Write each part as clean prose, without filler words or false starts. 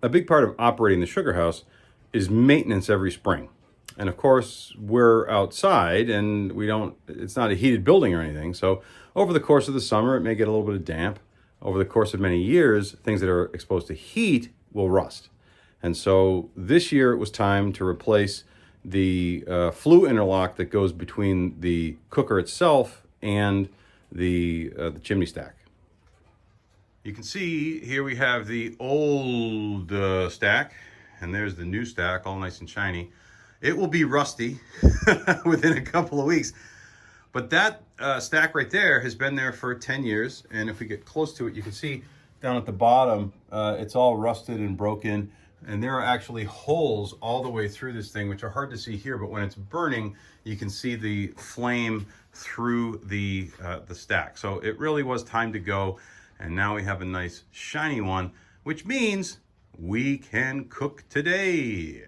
a big part of operating the sugar house is maintenance every spring. And of course, we're outside and it's not a heated building or anything. So over the course of the summer, it may get a little bit of damp. Over the course of many years, things that are exposed to heat will rust. And so this year it was time to replace the flue interlock that goes between the cooker itself and the chimney stack. You can see here we have the old stack, and there's the new stack, all nice and shiny. It will be rusty within a couple of weeks. But that stack right there has been there for 10 years. And if we get close to it, you can see down at the bottom, it's all rusted and broken. And there are actually holes all the way through this thing, which are hard to see here. But when it's burning, you can see the flame through the stack. So it really was time to go. And now we have a nice shiny one, which means we can cook today.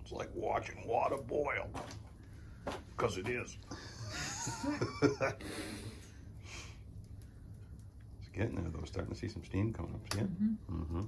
It's like watching water boil, because it is. It's getting there though, starting to see some steam coming up. Yeah. Mm-hmm.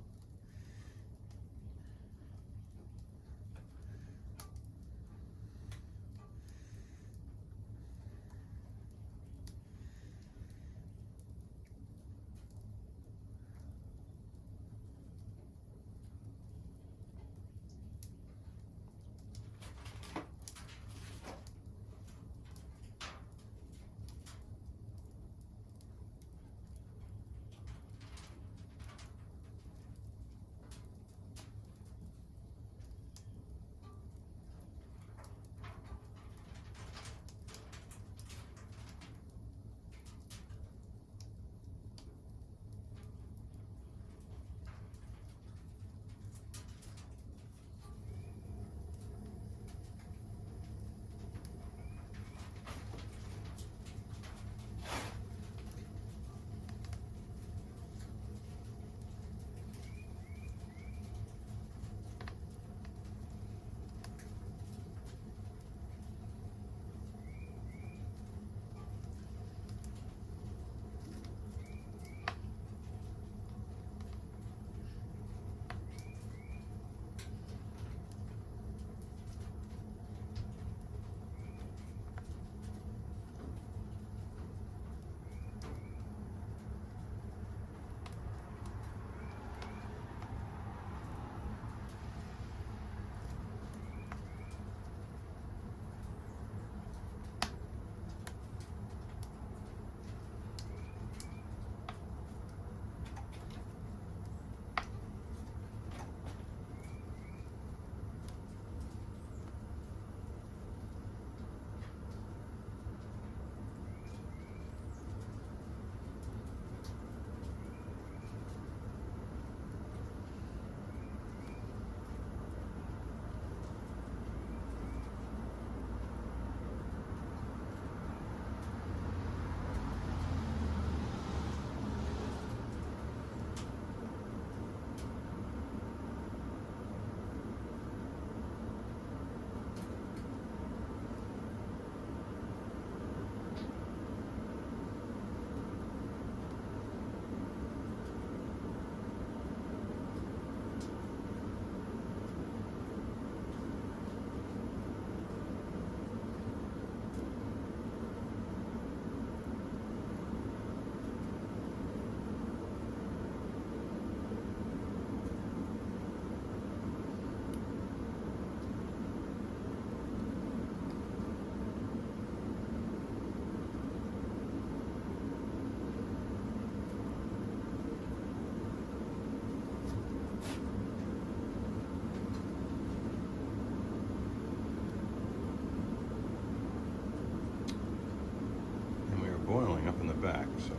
Boiling up in the back. So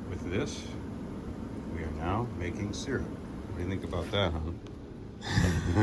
with this, we are now making syrup. What do you think about that, huh?